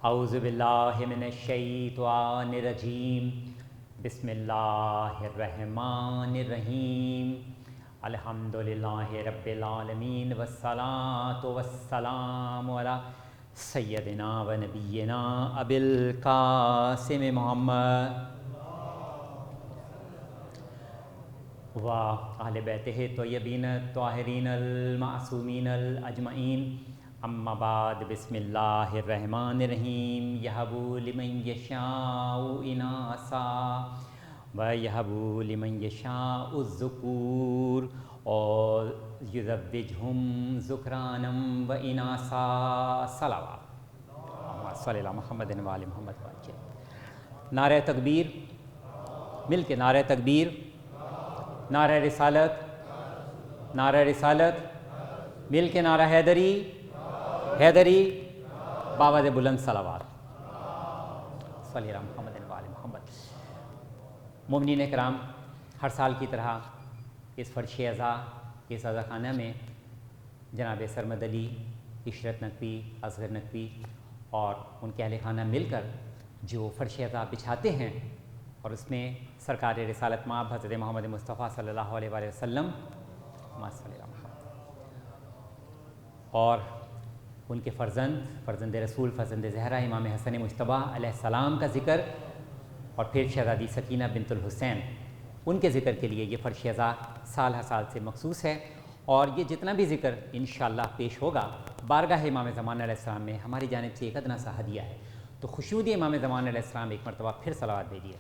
اعوذ باللہ من الشیطان الرجیم بسم اللہ الرحمن الرحیم الحمدللہ رب العالمین والصلاة والسلام علی سیدنا و نبینا ابی القاسم محمد و اہل بیتہ طیبین الطاہرین المعصومین الاجمعین، اما بعد، بسم اللہ الرحمن الرحیم یہب لمن یشاء اناثا و یہب لمن یشاء الذکور اور یزوجہم ذکرانا و اناثا صلوات اللہم صلی علی محمد و آل محمد۔ نعرہ تکبیر، مل کے نعرہ تکبیر، نعرہ رسالت، نعرہ رسالت، مل کے نعرہ حیدری، حیدری، باواز بلند صلوات صلی اللہ محمد و آل محمد۔ مومنین کرام، ہر سال کی طرح اس فرش عزا، اس عزا خانہ میں جناب سرمد علی، عشرت نقوی، اصغر نقوی اور ان کے اہل خانہ مل کر جو فرش عزا بچھاتے ہیں، اور اس میں سرکار رسالت مآب حضرت محمد مصطفیٰ صلی اللہ علیہ وآلہ وسلم اور ان کے فرزند رسول، فرزند زہرا امام حسن مجتبیٰ علیہ السلام کا ذکر، اور پھر شہزادی سکینہ بنت الحسین، ان کے ذکر کے لیے یہ فرش عزا سال ہر سال سے مخصوص ہے۔ اور یہ جتنا بھی ذکر انشاءاللہ پیش ہوگا بارگاہ امام زمان علیہ السلام میں ہماری جانب سے ایک ادنا سا ہدیہ ہے، تو خشنود امام زمان علیہ السلام ایک مرتبہ پھر صلوات بھیجیے۔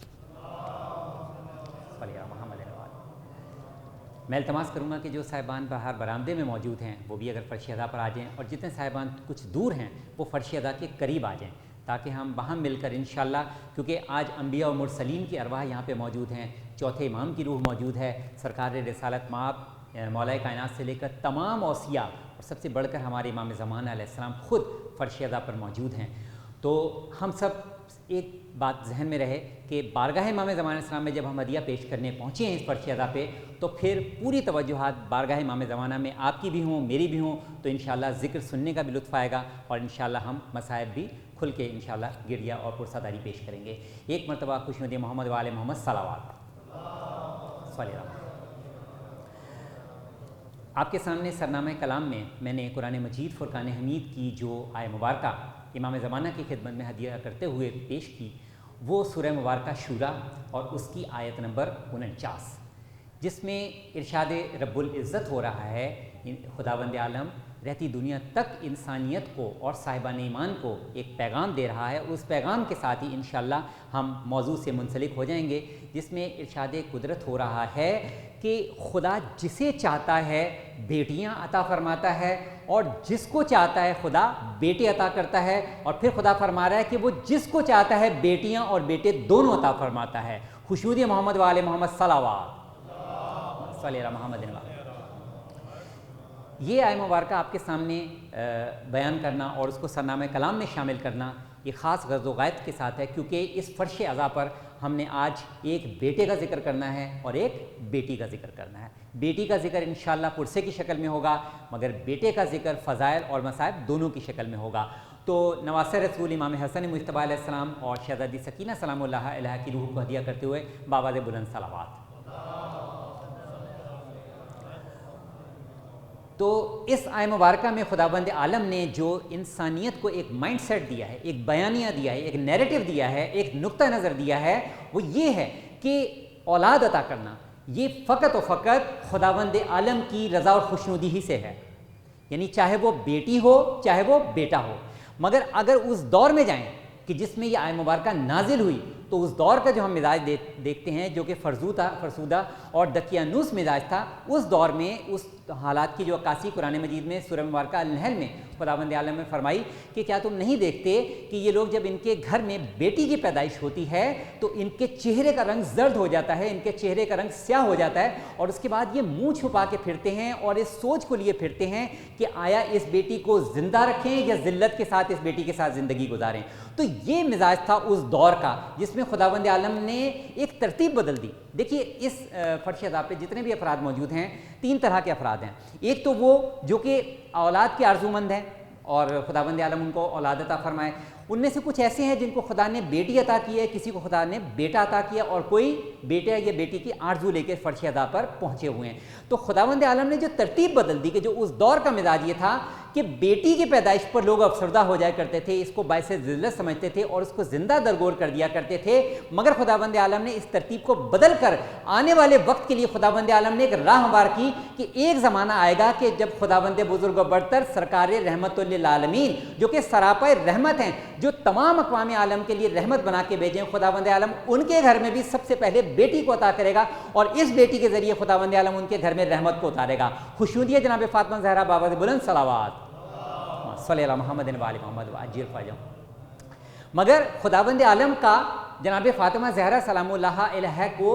میں التماس کروں گا کہ جو صاحبان باہر برآمدے میں موجود ہیں وہ بھی اگر فرش عزا پر آ جائیں، اور جتنے صاحبان کچھ دور ہیں وہ فرش عزا کے قریب آ جائیں، تاکہ ہم وہاں مل کر انشاءاللہ، کیونکہ آج انبیاء و مرسلین کی ارواح یہاں پہ موجود ہیں، چوتھے امام کی روح موجود ہے، سرکار رسالت مآب مولا کائنات سے لے کر تمام اوصیاء، اور سب سے بڑھ کر ہمارے امام زمان علیہ السلام خود فرش عزا پر موجود ہیں۔ تو ہم سب ایک بات ذہن میں رہے کہ بارگاہ امام زمان علیہ السلام میں جب ہم ہدیہ پیش کرنے پہنچے ہیں اس فرش عزا پہ، تو پھر پوری توجہات بارگاہ امام زمانہ میں آپ کی بھی ہوں، میری بھی ہوں، تو انشاءاللہ ذکر سننے کا بھی لطف آئے گا، اور انشاءاللہ ہم مصائب بھی کھل کے انشاءاللہ گریہ اور پرساداری پیش کریں گے۔ ایک مرتبہ خشنود محمد و آل محمد صلوات صلی اللہ۔ آپ کے سامنے سرنامہ کلام میں نے قرآن مجید فرقان حمید کی جو آیہ مبارکہ امام زمانہ کی خدمت میں ہدیہ کرتے ہوئے پیش کی، وہ سورہ مبارکہ شورا اور اس کی آیت نمبر 49، جس میں ارشاد رب العزت ہو رہا ہے، خداوند عالم رہتی دنیا تک انسانیت کو اور صاحبان ایمان کو ایک پیغام دے رہا ہے۔ اس پیغام کے ساتھ ہی انشاءاللہ ہم موضوع سے منسلک ہو جائیں گے، جس میں ارشاد قدرت ہو رہا ہے کہ خدا جسے چاہتا ہے بیٹیاں عطا فرماتا ہے، اور جس کو چاہتا ہے خدا بیٹے عطا کرتا ہے، اور پھر خدا فرما رہا ہے کہ وہ جس کو چاہتا ہے بیٹیاں اور بیٹے دونوں عطا فرماتا ہے۔ خشنود محمد و آل محمد صلوات صلی اللہ محمد۔ یہ آیہ مبارکہ آپ کے سامنے بیان کرنا اور اس کو سرنامہ کلام میں شامل کرنا یہ خاص غرض و غایت کے ساتھ ہے، کیونکہ اس فرش عزا پر ہم نے آج ایک بیٹے کا ذکر کرنا ہے اور ایک بیٹی کا ذکر کرنا ہے۔ بیٹی کا ذکر انشاءاللہ پرسے کی شکل میں ہوگا، مگر بیٹے کا ذکر فضائل اور مصائب دونوں کی شکل میں ہوگا۔ تو نواسہ رسول امام حسن مجتبیٰ علیہ السلام اور شہزادی سکینہ سلام اللہ علیہ کی روح کو ہدیہ کرتے ہوئے باواز بلند صلوات۔ تو اس آیہ مبارکہ میں خداوند عالم نے جو انسانیت کو ایک مائنڈ سیٹ دیا ہے، ایک بیانیہ دیا ہے، ایک نیریٹو دیا ہے، ایک نقطہ نظر دیا ہے، وہ یہ ہے کہ اولاد عطا کرنا یہ فقط و فقط خداوند عالم کی رضا اور خوشنودی ہی سے ہے، یعنی چاہے وہ بیٹی ہو چاہے وہ بیٹا ہو۔ مگر اگر اس دور میں جائیں کہ جس میں یہ آیہ مبارکہ نازل ہوئی، تو اس دور کا جو ہم مزاج دیکھتے ہیں جو کہ فرسودہ اور دقیانوس مزاج تھا، اس دور میں اس حالات کی جو عکاسی قرآن مجید میں سورہ مبارکہ النحل میں خداوند عالم نے فرمائی کہ کیا تم نہیں دیکھتے کہ یہ لوگ جب ان کے گھر میں بیٹی کی پیدائش ہوتی ہے تو ان کے چہرے کا رنگ زرد ہو جاتا ہے، ان کے چہرے کا رنگ سیاہ ہو جاتا ہے، اور اس کے بعد یہ منہ چھپا کے پھرتے ہیں اور اس سوچ کو لیے پھرتے ہیں کہ آیا اس بیٹی کو زندہ رکھیں یا ذلت کے ساتھ اس بیٹی کے ساتھ زندگی گزاریں۔ تو یہ مزاج تھا اس دور کا جس میں خداوند عالم نے ایک ترتیب بدل دی۔ دیکھیے اس فرش عزا پہ جتنے بھی افراد موجود ہیں، تین طرح کے افراد ہیں۔ ایک تو وہ جو کہ اولاد کے آرزومند ہیں اور خداوند عالم ان کو اولاد عطا فرمائے۔ ان میں سے کچھ ایسے ہیں جن کو خدا نے بیٹی عطا کی ہے، کسی کو خدا نے بیٹا عطا کیا، اور کوئی بیٹے یا بیٹی کی آرزو لے کے فرش ادا پر پہنچے ہوئے ہیں۔ تو خداوند عالم نے جو ترتیب بدل دی کہ جو اس دور کا مزاج یہ تھا کہ بیٹی کی پیدائش پر لوگ افسردہ ہو جایا کرتے تھے، اس کو باعث ذلت سمجھتے تھے اور اس کو زندہ درگور کر دیا کرتے تھے، مگر خداوند عالم نے اس ترتیب کو بدل کر آنے والے وقت کے لیے خداوند عالم نے ایک راہ ہموار کی کہ ایک زمانہ آئے گا کہ جب خداوند بزرگ و برتر سرکار رحمت للعالمین جو کہ سراپا رحمت ہیں، جو تمام اقوام عالم کے لیے رحمت بنا کے بھیجیں، خداوند عالم ان کے گھر میں بھی سب سے پہلے بیٹی کو عطا کرے گا اور اس بیٹی کے ذریعے خداوند عالم ان کے گھر میں رحمت کو اتارے گا۔ خوشنودی ہے جناب فاطمہ زہرا بابا بلند صلوات صلی اللہ محمد و آل محمد وعجل فرجہم۔ مگر خداوند عالم کا جناب فاطمہ زہرا سلام اللہ علیہ کو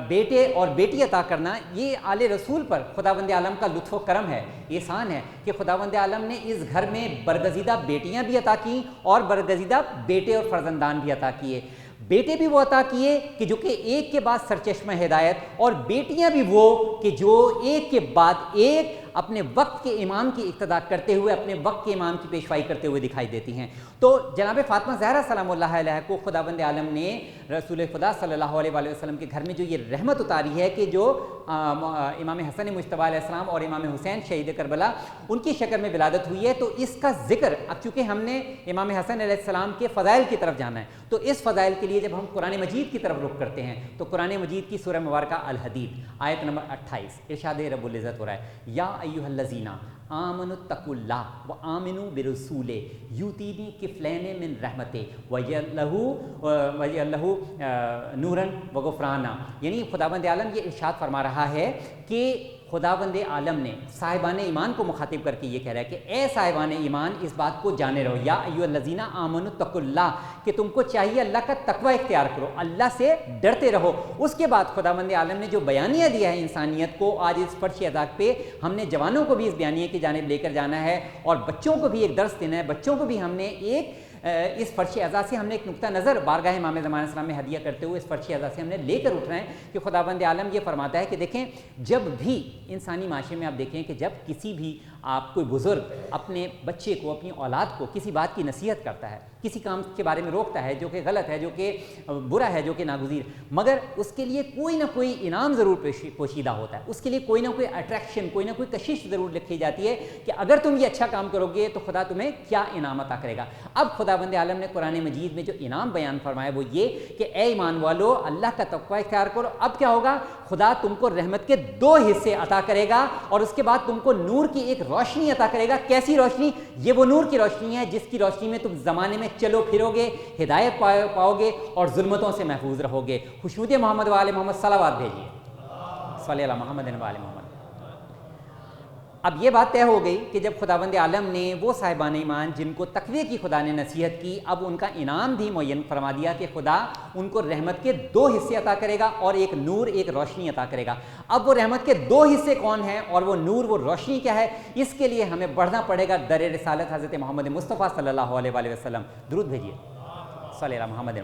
بیٹے اور بیٹی عطا کرنا، یہ آل رسول پر خداوند عالم کا لطف و کرم ہے، احسان ہے کہ خداوند عالم نے اس گھر میں برگزیدہ بیٹیاں بھی عطا کیں اور برگزیدہ بیٹے اور فرزندان بھی عطا کیے۔ بیٹے بھی وہ عطا کیے کہ جو کہ ایک کے بعد سرچشمہ ہدایت، اور بیٹیاں بھی وہ کہ جو ایک کے بعد ایک اپنے وقت کے امام کی اقتدا کرتے ہوئے، اپنے وقت کے امام کی پیشوائی کرتے ہوئے دکھائی دیتی ہیں۔ تو جناب فاطمہ زہرا سلام اللہ علیہ کو خداوند عالم نے رسول خدا صلی اللہ علیہ وآلہ وسلم کے گھر میں جو یہ رحمت اتاری ہے کہ جو امام حسن مجتبیٰ علیہ السلام اور امام حسین شہید کربلا ان کی شکل میں ولادت ہوئی ہے، تو اس کا ذکر اب چونکہ ہم نے امام حسن علیہ السلام کے فضائل کی طرف جانا ہے، تو اس فضائل کے لیے جب ہم قرآن مجید کی طرف رخ کرتے ہیں تو قرآن مجید کی سورہ مبارکہ الحدید آیت نمبر 28 ارشاد رب العزت ہو رہا ہے، یا ایھا الذین آمنوا اتقوا اللہ وآمنوا برسولہ یؤتیکم کفلین من رحمتہ ویجعل لہ نورا وغفرانا۔ یعنی خداوند عالم یہ ارشاد فرما رہا ہے کہ خداوند عالم نے صاحبان ایمان کو مخاطب کر کے یہ کہہ رہا ہے کہ اے صاحبان ایمان اس بات کو جانے رہو، یا ایھا الذین آمنوا اتقوا اللہ، کہ تم کو چاہیے اللہ کا تقوی اختیار کرو، اللہ سے ڈرتے رہو۔ اس کے بعد خداوند عالم نے جو بیانیہ دیا ہے انسانیت کو، آج اس فرش اداک پہ ہم نے جوانوں کو بھی اس بیانیے کی جانب لے کر جانا ہے اور بچوں کو بھی ایک درس دینا ہے، بچوں کو بھی ہم نے ایک اس فرش اعزاز سے ہم نے ایک نقطہ نظر بارگاہ امام زمان السلام میں ہدیہ کرتے ہوئے اس فرش اعزاز سے ہم نے لے کر اٹھنا ہے کہ خداوند عالم یہ فرماتا ہے کہ دیکھیں جب بھی انسانی معاشرے میں آپ دیکھیں کہ جب کسی بھی آپ کوئی بزرگ اپنے بچے کو، اپنی اولاد کو کسی بات کی نصیحت کرتا ہے، کسی کام کے بارے میں روکتا ہے جو کہ غلط ہے، جو کہ برا ہے، جو کہ ناگزیر، مگر اس کے لیے کوئی نہ کوئی انعام ضرور پوشیدہ ہوتا ہے، اس کے لیے کوئی نہ کوئی اٹریکشن، کوئی نہ کوئی کشش ضرور لکھی جاتی ہے کہ اگر تم یہ اچھا کام کرو گے تو خدا تمہیں کیا انعام عطا کرے گا۔ اب خداوند عالم نے قرآن مجید میں جو انعام بیان فرمایا وہ یہ کہ اے ایمان والو اللہ کا تقوی اختیار کرو۔ اب کیا ہوگا؟ خدا تم کو رحمت کے 2 حصے عطا کرے گا اور اس کے بعد تم کو نور کی ایک روشنی عطا کرے گا۔ کیسی روشنی؟ یہ وہ نور کی روشنی ہے جس کی روشنی میں تم زمانے میں چلو پھرو گے، ہدایت پاؤ گے اور ظلمتوں سے محفوظ رہو گے۔ خوشنودی محمد و آل محمد صلوات بھیجیے، صلی اللہ محمد و آل محمد۔ اب یہ بات طے ہو گئی کہ جب خداوند عالم نے وہ صاحبان ایمان جن کو تقوی کی خدا نے نصیحت کی، اب ان کا انعام بھی معین فرما دیا کہ خدا ان کو رحمت کے 2 حصے عطا کرے گا اور ایک نور، ایک روشنی عطا کرے گا۔ اب وہ رحمت کے 2 حصے کون ہیں اور وہ نور، وہ روشنی کیا ہے؟ اس کے لیے ہمیں بڑھنا پڑے گا در رسالت حضرت محمد مصطفیٰ صلی اللہ علیہ وآلہ وسلم۔ درود بھیجیے، صلی اللہ محمد۔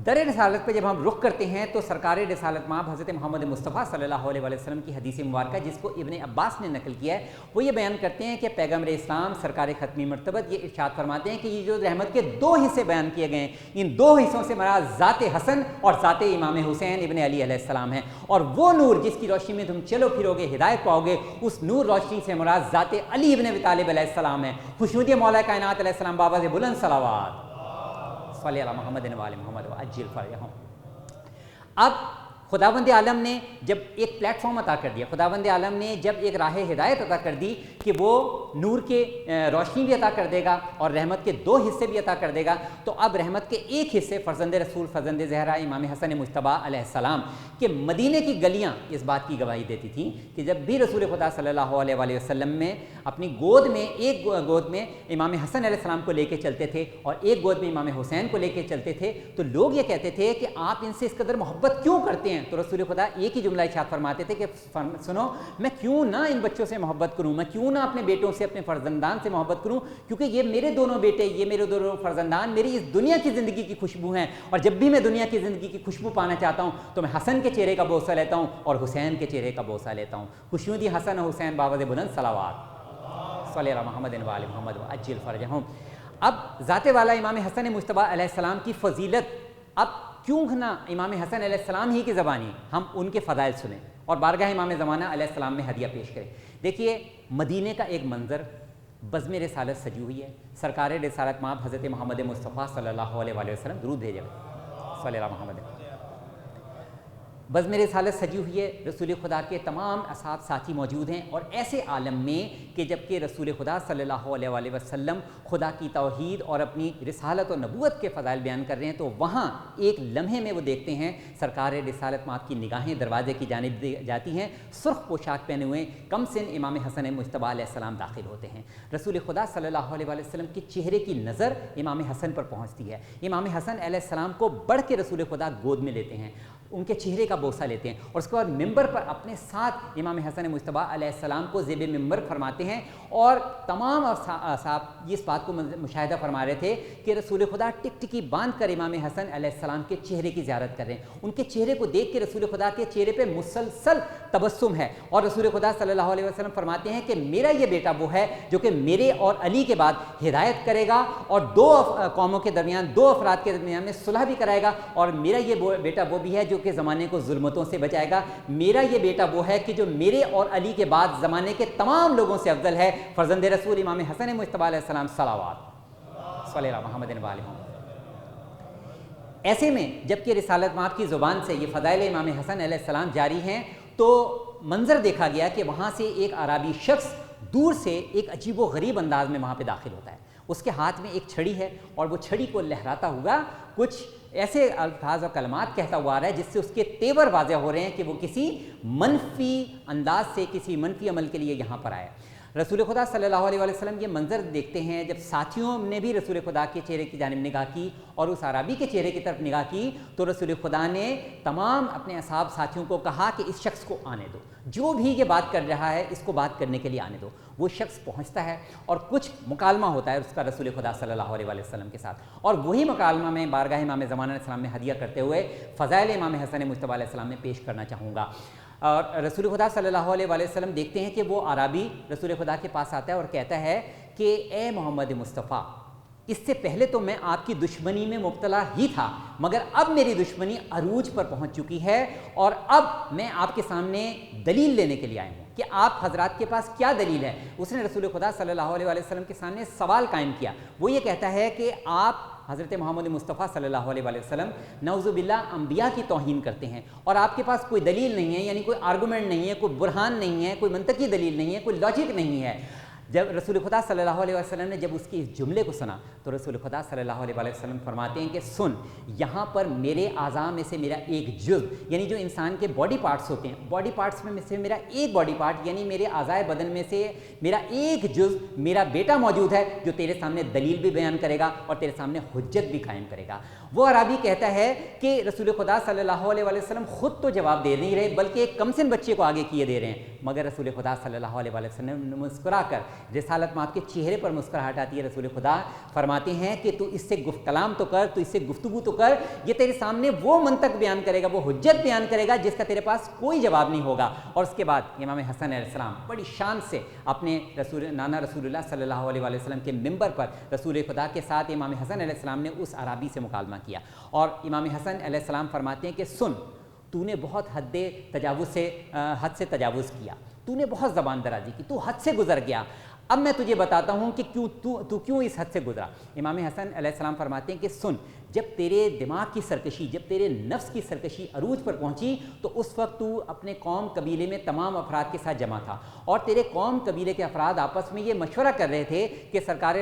در رسالت پہ جب ہم رخ کرتے ہیں تو سرکار رسالت مآب حضرت محمد مصطفیٰ صلی اللہ علیہ وآلہ وسلم کی حدیث مبارکہ جس کو ابن عباس نے نقل کیا ہے، وہ یہ بیان کرتے ہیں کہ پیغمبر اسلام سرکار ختمی مرتبت یہ ارشاد فرماتے ہیں کہ یہ جو رحمت کے 2 حصے بیان کیے گئے ہیں، ان 2 حصوں سے مراد ذات حسن اور ذات امام حسین ابن علی علیہ السلام ہیں، اور وہ نور جس کی روشنی میں تم چلو پھرو گے، ہدایت پاؤ گے، اس نور روشنی سے مراد ذات علی ابن ابی طالب علیہ السلام ہے۔ خوشنودی مولا کائنات علیہ السلام بابا سے بلند صلوات، صلی اللہ محمد و آل محمد وعجل فرجہم۔ اب خداوند عالم نے جب ایک پلیٹ فارم عطا کر دیا، خداوند عالم نے جب ایک راہ ہدایت عطا کر دی کہ وہ نور کے روشنی بھی عطا کر دے گا اور رحمت کے 2 حصے بھی عطا کر دے گا، تو اب رحمت کے ایک حصے فرزند رسول فرزند زہرا امام حسن مجتبیٰ علیہ السلام کہ مدینے کی گلیاں اس بات کی گواہی دیتی تھیں کہ جب بھی رسول خدا صلی اللہ علیہ وآلہ وسلم میں اپنی گود میں ایک گود میں امام حسن علیہ السلام کو لے کے چلتے تھے اور ایک گود میں امام حسین کو لے کے چلتے تھے، تو لوگ یہ کہتے تھے کہ آپ ان سے اس قدر محبت کیوں کرتے ہیں؟ تو رسول خدا ایک ہی جملہ ارشاد فرماتے تھے کہ سنو، میں کیوں نہ ان بچوں سے محبت کروں، میں کیوں نہ اپنے بیٹوں سے، اپنے فرزندان سے محبت کروں، کیونکہ یہ میرے دونوں بیٹے، یہ میرے دونوں فرزندان میری اس دنیا کی زندگی کی خوشبو ہیں، اور جب بھی میں دنیا کی زندگی کی خوشبو پانا چاہتا ہوں تو میں حسن کے چہرے کا بوسہ لیتا ہوں اور حسین کے چہرے کا بوسہ لیتا ہوں۔ خوشنودی حسن و حسین بابا بلند صلوات، صلی اللہ محمد و آل محمد و عجل فرجہم۔ اب ذات والا امام حسن مجتبیٰ علیہ السلام کی فضیلت اب کیوں نہ امام حسن علیہ السلام ہی کی زبانی ہم ان کے فضائل سنیں اور بارگاہ امام زمانہ علیہ السلام میں ہدیہ پیش کریں۔ دیکھیے مدینے کا ایک منظر، بزم رسالت سجی ہوئی ہے، سرکار رسالت مآب حضرت محمد مصطفیٰ صلی اللہ علیہ وآلہ وسلم، درود بھیجے صلی اللہ محمد۔ بزم رسالت سجی ہوئی ہے، رسول خدا کے تمام اصحاب ساتھی موجود ہیں، اور ایسے عالم میں کہ جب کہ رسول خدا صلی اللہ علیہ وآلہ وسلم خدا کی توحید اور اپنی رسالت و نبوت کے فضائل بیان کر رہے ہیں، تو وہاں ایک لمحے میں وہ دیکھتے ہیں سرکار رسالت مآب کی نگاہیں دروازے کی جانب جاتی ہیں، سرخ پوشاک پہنے ہوئے کم سن امام حسن مجتبیٰ علیہ السلام داخل ہوتے ہیں۔ رسول خدا صلی اللہ علیہ وآلہ وسلم کے چہرے کی نظر امام حسن پر پہنچتی ہے، امام حسن علیہ السلام کو بڑھ کے رسول خدا گود میں لیتے ہیں، ان کے چہرے کا بوسہ لیتے ہیں، اور اس کے بعد ممبر پر اپنے ساتھ امام حسن مجتبیٰ علیہ السلام کو زیب ممبر فرماتے ہیں، اور تمام اصحاب اس بات کو مشاہدہ فرما رہے تھے کہ رسول خدا ٹک ٹکی باندھ کر امام حسن علیہ السلام کے چہرے کی زیارت کر رہے ہیں۔ ان کے چہرے کو دیکھ کے رسول خدا کے چہرے پہ مسلسل تبسم ہے، اور رسول خدا صلی اللہ علیہ وسلم فرماتے ہیں کہ میرا یہ بیٹا وہ ہے جو کہ میرے اور علی کے بعد ہدایت کرے گا، اور دو قوموں کے درمیان، دو افراد کے درمیان میں صلح بھی کرائے گا، اور میرا یہ بیٹا وہ بھی ہے جو کہ زمانے کو ظلمتوں سے بچائے گا، میرا یہ بیٹا وہ ہے کہ جو میرے اور علی کے بعد زمانے کے تمام لوگوں سے افضل ہے، فرزند رسول امام حسن مجتبیٰ علیہ السلام صلوات صلی اللہ محمد و آلہ محمد۔ ایسے میں جب کہ رسالت مآب کی زبان سے یہ فضائل امام حسن علیہ السلام جاری ہیں، تو منظر دیکھا گیا کہ وہاں سے ایک عربی شخص دور سے ایک عجیب و غریب انداز میں وہاں پہ داخل ہوتا ہے، اس کے ہاتھ میں ایک چھڑی ہے، اور وہ چھڑی کو لہراتا ہوا کچھ ایسے الفاظ اور کلمات کہتا ہوا آ رہا ہے جس سے اس کے تیور واضح ہو رہے ہیں کہ وہ کسی منفی انداز سے، کسی منفی عمل کے لیے یہاں پر آیا۔ رسول خدا صلی اللہ علیہ وآلہ وسلم یہ منظر دیکھتے ہیں، جب ساتھیوں نے بھی رسول خدا کے چہرے کی جانب نگاہ کی اور اس عربی کے چہرے کی طرف نگاہ کی، تو رسول خدا نے تمام اپنے اصحاب ساتھیوں کو کہا کہ اس شخص کو آنے دو، جو بھی یہ بات کر رہا ہے اس کو بات کرنے کے لیے آنے دو۔ وہ شخص پہنچتا ہے اور کچھ مکالمہ ہوتا ہے اس کا رسول خدا صلی اللہ علیہ وآلہ وسلم کے ساتھ، اور وہی مکالمہ میں بارگاہ امام زمانہ علیہ السلام میں ہدیہ کرتے ہوئے فضائل امام حسن مجتبیٰ علیہ السلام میں پیش کرنا چاہوں گا۔ اور رسول خدا صلی اللہ علیہ وآلہ وسلم دیکھتے ہیں کہ وہ عربی رسول خدا کے پاس آتا ہے اور کہتا ہے کہ اے محمد مصطفیٰ، اس سے پہلے تو میں آپ کی دشمنی میں مبتلا ہی تھا، مگر اب میری دشمنی عروج پر پہنچ چکی ہے، اور اب میں آپ کے سامنے دلیل لینے کے لیے آیا ہوں کہ آپ حضرات کے پاس کیا دلیل ہے۔ اس نے رسول خدا صلی اللہ علیہ وآلہ وسلم کے سامنے سوال قائم کیا، وہ یہ کہتا ہے کہ آپ حضرت محمد مصطفیٰ صلی اللہ علیہ وآلہ وسلم نعوذ باللہ انبیاء کی توہین کرتے ہیں، اور آپ کے پاس کوئی دلیل نہیں ہے، یعنی کوئی آرگومنٹ نہیں ہے، کوئی برہان نہیں ہے، کوئی منطقی دلیل نہیں ہے، کوئی لاجک نہیں ہے۔ جب رسول خدا صلی اللہ علیہ وسلم نے جب اس کی اس جملے کو سنا، تو رسول خدا صلی اللہ علیہ وسلم فرماتے ہیں کہ سن، یہاں پر میرے اعضاء میں سے میرا ایک جزء، یعنی جو انسان کے باڈی پارٹس ہوتے ہیں، باڈی پارٹس میں سے میرا ایک باڈی پارٹ، یعنی میرے اعضائے بدن میں سے میرا ایک جزء، میرا بیٹا موجود ہے جو تیرے سامنے دلیل بھی بیان کرے گا اور تیرے سامنے حجت بھی قائم کرے گا۔ وہ عربی کہتا ہے کہ رسول خدا صلی اللہ علیہ وسلم خود تو جواب دے نہیں رہے، بلکہ ایک کم سن بچے کو آگے کیے دے رہے ہیں، مگر رسول خدا صلی اللہ علیہ وسلم نے مسکرا کر، رسالت مآب کے چہرے پر مسکراہٹ آتی ہے، رسول خدا فرماتے ہیں کہ تو اس سے کلام تو کر، تو اس سے گفتگو تو کر، یہ تیرے سامنے وہ منطق بیان کرے گا، وہ حجت بیان کرے گا جس کا تیرے پاس کوئی جواب نہیں ہوگا۔ اور اس کے بعد امام حسن علیہ السلام بڑی شان سے اپنے نانا رسول اللہ صلی اللہ علیہ وسلم کے ممبر پر رسول خدا کے ساتھ امام حسن علیہ السلام نے اس عربی سے مکالمہ کیا، اور امام حسن علیہ السلام فرماتے ہیں کہ سن، تو نے بہت حد سے تجاوز کیا، تو نے بہت زبان درازی کی، تو حد سے گزر گیا، اب میں تجھے بتاتا ہوں کہ تو کیوں اس حد سے گزرا۔ امام حسن علیہ السلام فرماتے ہیں کہ سن، جب تیرے دماغ کی سرکشی، جب تیرے نفس کی سرکشی عروج پر پہنچی، تو اس وقت تو اپنے قوم قبیلے میں تمام افراد کے ساتھ جمع تھا، اور تیرے قوم قبیلے کے افراد آپس میں یہ مشورہ کر رہے تھے کہ سرکار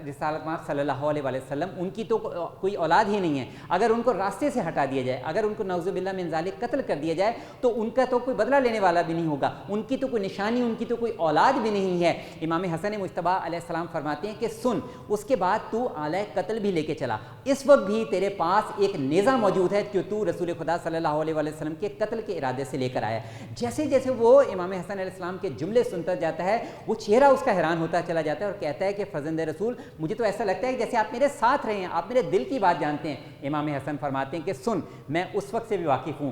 رسالت مآب صلی اللہ علیہ وسلم ان کی تو کوئی اولاد ہی نہیں ہے، اگر ان کو راستے سے ہٹا دیا جائے، اگر ان کو نعوذ باللہ من ذالک قتل کر دیا جائے، تو ان کا تو کوئی بدلہ لینے والا بھی نہیں ہوگا، ان کی تو کوئی نشانی، ان کی تو کوئی اولاد بھی نہیں ہے۔ امام حسن مجتبیٰ علیہ السلام فرماتے ہیں کہ سن، اس کے بعد تو آلہ قتل بھی لے کے چلا، اس وقت بھی تیرے پاس ایک نیزہ موجود ہے جو تو رسول خدا صلی اللہ علیہ وسلم کے قتل کے ارادے سے لے کر آیا۔ جیسے جیسے وہ امام حسن علیہ السلام کے جملے سنتا جاتا ہے، وہ چہرہ اس کا حیران ہوتا چلا جاتا ہے اور کہتا ہے کہ فرزند رسول، مجھے تو ایسا لگتا ہے کہ جیسے آپ میرے ساتھ رہے ہیں، آپ میرے دل کی بات جانتے ہیں۔ امام حسن فرماتے ہیں کہ سن، میں اس وقت سے بھی واقف ہوں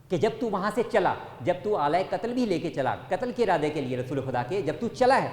کہ جب تو وہاں سے چلا، جب تو آلہ قتل بھی لے کے چلا، قتل کے ارادے کے لیے رسول خدا کے جب تو چلا ہے،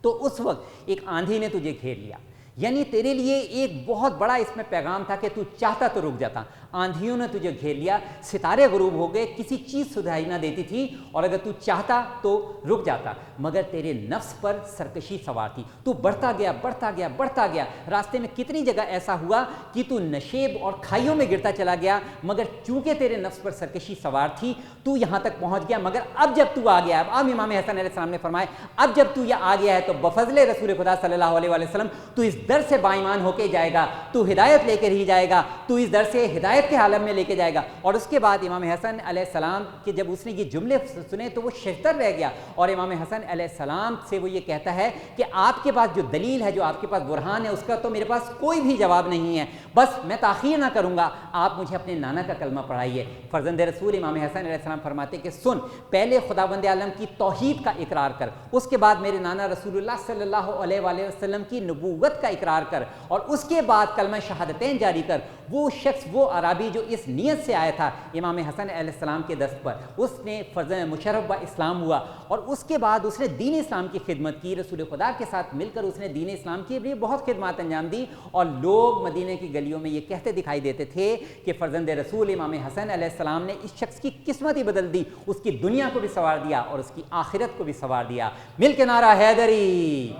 تو اس وقت ایک آندھی نے تجھے گھیر لیا، یعنی تیرے لیے ایک بہت بڑا اس میں پیغام تھا کہ تو چاہتا تو رک جاتا، آندھیوں نے تجھے گھیر لیا، ستارے غروب ہو گئے، کسی چیز سدھائی نہ دیتی تھی، اور اگر تو چاہتا تو رک جاتا، مگر تیرے نفس پر سرکشی سوار تھی، تو بڑھتا گیا بڑھتا گیا بڑھتا گیا، راستے میں کتنی جگہ ایسا ہوا کہ تو نشیب اور کھائیوں میں گرتا چلا گیا، مگر چونکہ تیرے نفس پر سرکشی سوار تھی تو یہاں تک پہنچ گیا، مگر اب جب تو آ گیا، اب امام حسن علیہ السلام نے فرمایا اب جب تو یہ آ گیا ہے تو بفضل رسول خدا صلی اللہ علیہ وسلم تو اس در سے باایمان ہو کے جائے گا، تو ہدایت لے کر ہی جائے گا، تو اس در سے ہدایت کے عالم میں لے کے جائے گا۔ اور اس کے بعد امام حسن علیہ السلام کہ جب اس نے یہ جملے سنے تو وہ شہتر رہ گیا، اور امام حسن علیہ السلام سے وہ یہ کہتا ہے کہ آپ کے پاس جو دلیل ہے، جو آپ کے پاس برہان ہے، اس کا تو میرے پاس کوئی بھی جواب نہیں ہے، بس میں تاخیر نہ کروں گا، آپ مجھے اپنے نانا کا کلمہ پڑھائیے۔ فرزند رسول امام حسن علیہ السلام فرماتے کہ سن، پہلے خداوند عالم کی توحید کا اقرار کر، اس کے بعد میرے نانا رسول اللہ صلی اللہ علیہ وسلم کی نبوت کا اقرار کر، اور اس کے بعد کلمہ شہادتین جاری کر۔ وہ شخص، وہ عربی جو اس نیت سے آیا تھا امام حسن علیہ السلام کے دست پر، اس نے مشرف و اسلام ہوا، اور اس کے بعد اس نے دین اسلام کی خدمت کی، رسول خدا کے ساتھ مل کر اس نے دین اسلام کی بھی بہت خدمات انجام دی، اور لوگ مدینہ کی گلیوں میں یہ کہتے دکھائی دیتے تھے کہ فرزند رسول امام حسن علیہ السلام نے اس شخص کی قسمت ہی بدل دی، اس کی دنیا کو بھی سنوار دیا اور اس کی آخرت کو بھی سنوار دیا۔ مل کے نعرہ حیدری،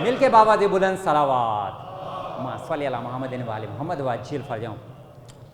مل کے باواز بلند صلوات، صلی اللہ محمد علیہ محمد واجل فرجاؤں۔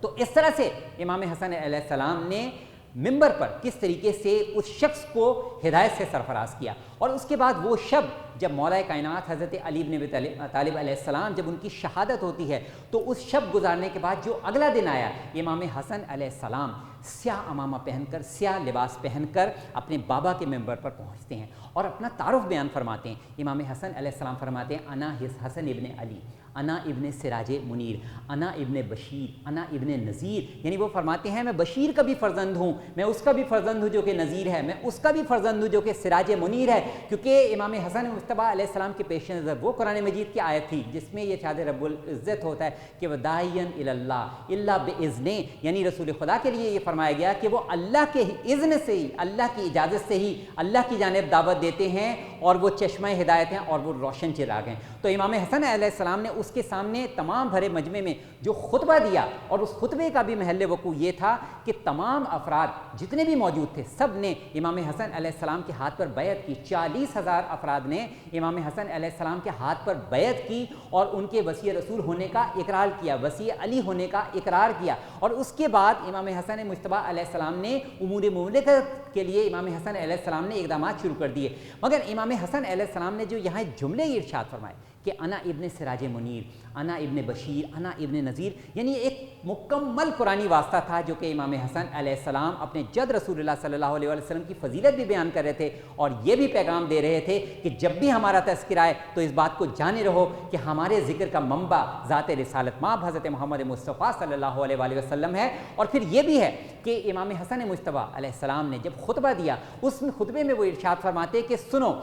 تو اس طرح سے امام حسن علیہ السلام نے ممبر پر کس طریقے سے اس شخص کو ہدایت سے سرفراز کیا، اور اس کے بعد وہ شب جب مولا کائنات حضرت علی بن ابی طالب علیہ السلام جب ان کی شہادت ہوتی ہے، تو اس شب گزارنے کے بعد جو اگلا دن آیا، امام حسن علیہ السلام سیاہ امامہ پہن کر، سیاہ لباس پہن کر اپنے بابا کے ممبر پر پہنچتے ہیں اور اپنا تعارف بیان فرماتے ہیں۔ امام حسن علیہ السلام فرماتے ہیں انا حسن ابن علی، انا ابن سراج منیر، انا ابن بشیر، انا ابن نذیر، یعنی وہ فرماتے ہیں میں بشیر کا بھی فرزند ہوں، میں اس کا بھی فرزند ہوں جو کہ نذیر ہے، میں اس کا بھی فرزند ہوں جو کہ سراج منیر ہے، کیونکہ امام حسن مصطفیٰ علیہ السلام کے پیش نظر وہ قرآن مجید کی آیت تھی جس میں یہ ارشاد رب العزت ہوتا ہے کہ وداعیا الی اللہ الا باذنہ، یعنی رسول خدا کے لیے یہ فرمایا گیا کہ وہ اللہ کے اذن سے ہی، اللہ کی اجازت سے ہی اللہ کی جانب دعوت دیتے ہیں، اور وہ چشمہ ہدایت ہیں اور وہ روشن چراغ ہیں۔ تو امام حسن علیہ السلام نے اس کے سامنے تمام بھرے مجمع میں جو خطبہ دیا، اور اس خطبے کا بھی محل وقوع یہ تھا کہ تمام افراد جتنے بھی موجود تھے سب نے امام حسن علیہ السلام کے ہاتھ پر بیعت کی، 40,000 افراد نے امام حسن علیہ السلام کے ہاتھ پر بیعت کی اور ان کے وصی رسول ہونے کا اقرار کیا، وصی علی ہونے کا اقرار کیا۔ اور اس کے بعد امام حسن مصطفیٰ علیہ السلام نے امور مملکت کے لیے امام حسن علیہ السلام نے اقدامات شروع کر دیے، مگر امام حسن علیہ السلام نے جو یہاں جملے ارشاد فرمائے کہ انا ابن سراج منیر، انا ابن بشیر، انا ابن نذیر، یعنی ایک مکمل قرآنی واسطہ تھا جو کہ امام حسن علیہ السلام اپنے جد رسول اللہ صلی اللہ علیہ وسلم کی فضیلت بھی بیان کر رہے تھے، اور یہ بھی پیغام دے رہے تھے کہ جب بھی ہمارا تذکرہ آئے تو اس بات کو جانے رہو کہ ہمارے ذکر کا منبع ذات رسالت مآب حضرت محمد مصطفیٰ صلی اللہ علیہ وسلم ہے۔ اور پھر یہ بھی ہے کہ امام حسن مصطفیٰ علیہ السلام نے جب خطبہ دیا، اس خطبے میں وہ ارشاد فرماتے کہ سنو،